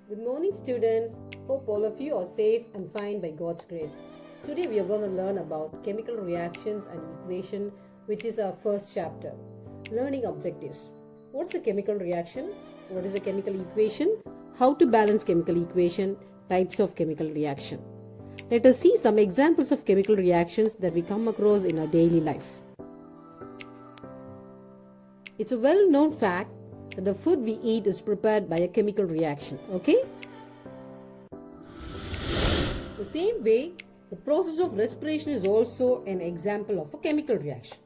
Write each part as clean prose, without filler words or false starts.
Good morning, students. Hope all of you are safe and fine by God's grace. Today we are going to learn about chemical reactions and equation, which is our first chapter. Learning objectives. What's a chemical reaction? What is a chemical equation? How to balance chemical equation? Types of chemical reaction. Let us see some examples of chemical reactions that we come across in our daily life. It's a well-known fact that the food we eat is prepared by a chemical reaction. Okay? The same way, the process of respiration is also an example of a chemical reaction.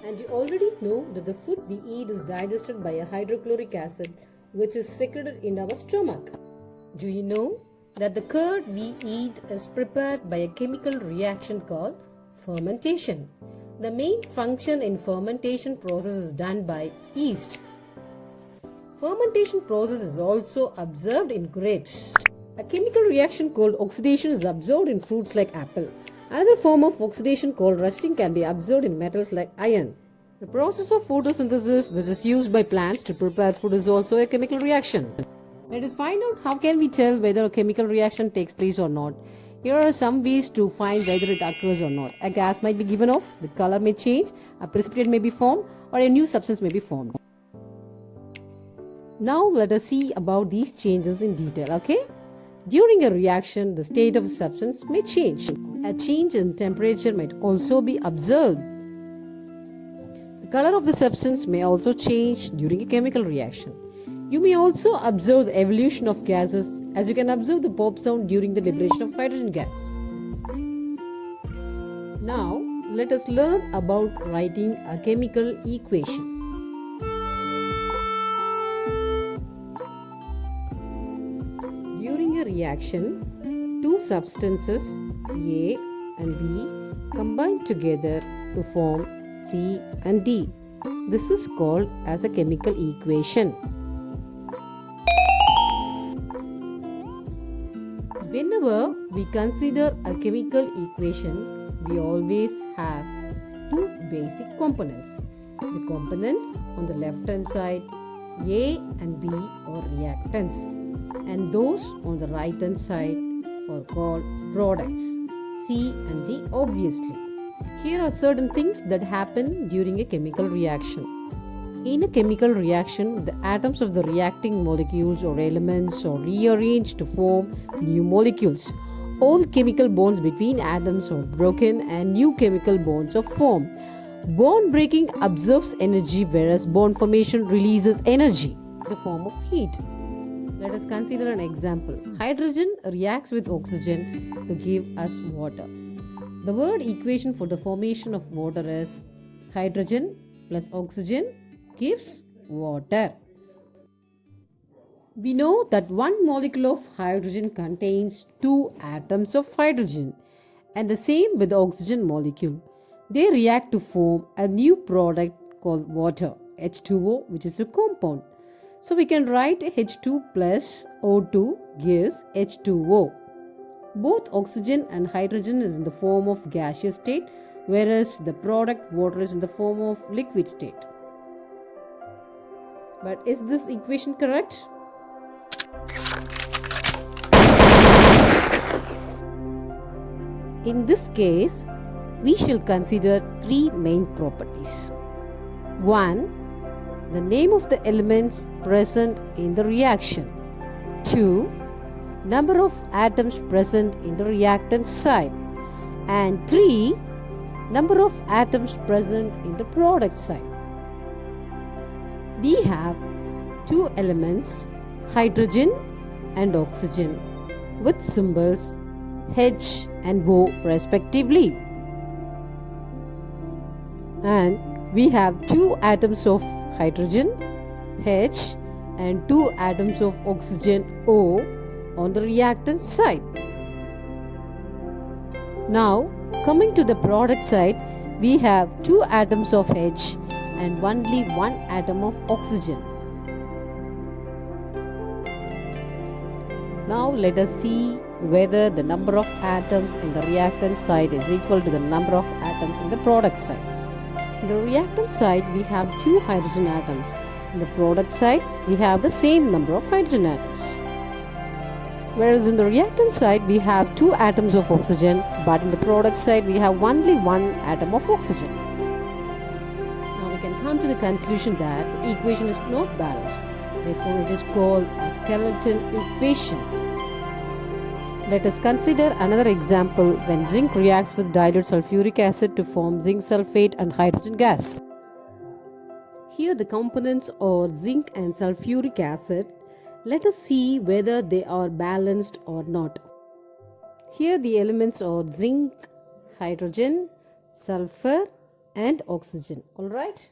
And you already know that the food we eat is digested by a hydrochloric acid which is secreted in our stomach. Do you know that the curd we eat is prepared by a chemical reaction called fermentation? The main function in fermentation process is done by yeast. Fermentation process is also observed in grapes. A chemical reaction called oxidation is observed in fruits like apple. Another form of oxidation called rusting can be observed in metals like iron. The process of photosynthesis, which is used by plants to prepare food, is also a chemical reaction. Let us find out how can we tell whether a chemical reaction takes place or not. Here are some ways to find whether it occurs or not. A gas might be given off, the color may change, a precipitate may be formed, or a new substance may be formed. Now let us see about these changes in detail, okay? During a reaction, the state of a substance may change. A change in temperature might also be observed. The color of the substance may also change during a chemical reaction. You may also observe the evolution of gases, as you can observe the pop sound during the liberation of hydrogen gas. Now, let us learn about writing a chemical equation. During a reaction, two substances A and B combine together to form C and D. This is called as a chemical equation. Whenever we consider a chemical equation, we always have two basic components. The components on the left hand side, A and B, are reactants, and those on the right hand side are called products, C and D obviously. Here are certain things that happen during a chemical reaction. In a chemical reaction, the atoms of the reacting molecules or elements are rearranged to form new molecules. All chemical bonds between atoms are broken and new chemical bonds are formed. Bond breaking absorbs energy, whereas bond formation releases energy in the form of heat. Let us consider an example. Hydrogen reacts with oxygen to give us water. The word equation for the formation of water is hydrogen plus oxygen gives water. We know that one molecule of hydrogen contains two atoms of hydrogen, and the same with the oxygen molecule. They react to form a new product called water, H2O, which is a compound. So we can write H2 plus O2 gives H2O. Both oxygen and hydrogen is in the form of gaseous state, whereas the product water is in the form of liquid state. But is this equation correct? In this case, we shall consider three main properties. 1. The name of the elements present in the reaction. 2. Number of atoms present in the reactant side. And 3. Number of atoms present in the product side. We have two elements, hydrogen and oxygen, with symbols H and O respectively. And we have two atoms of hydrogen, H, and two atoms of oxygen, O, on the reactant side. Now, coming to the product side, we have two atoms of H and only one atom of oxygen. Now let us see whether the number of atoms in the reactant side is equal to the number of atoms in the product side. In the reactant side, we have two hydrogen atoms. In the product side, we have the same number of hydrogen atoms. Whereas in the reactant side we have 2 atoms of oxygen, but in the product side we have only 1 atom of oxygen. Now we can come to the conclusion that the equation is not balanced. Therefore it is called a skeletal equation. Let us consider another example when zinc reacts with dilute sulfuric acid to form zinc sulfate and hydrogen gas. Here the components are zinc and sulfuric acid. Let us see whether they are balanced or not. Here the elements are zinc, hydrogen, sulfur and oxygen. Alright.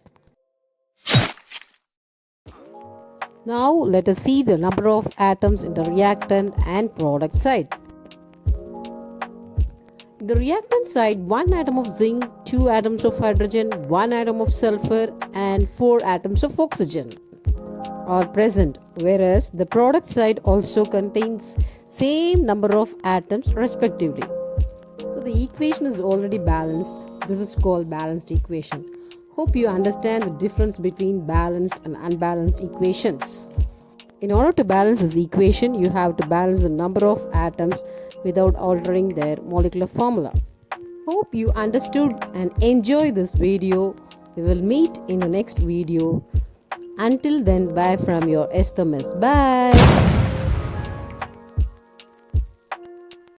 Now let us see the number of atoms in the reactant and product side. In the reactant side, 1 atom of zinc, 2 atoms of hydrogen, 1 atom of sulfur and 4 atoms of oxygen are present, whereas the product side also contains same number of atoms respectively. So the equation is already balanced. This is called balanced equation. Hope you understand the difference between balanced and unbalanced equations. In order to balance this equation, you have to balance the number of atoms without altering their molecular formula. Hope you understood and enjoy this video. We will meet in the next video. Until then, bye from your Esther Miss. Bye.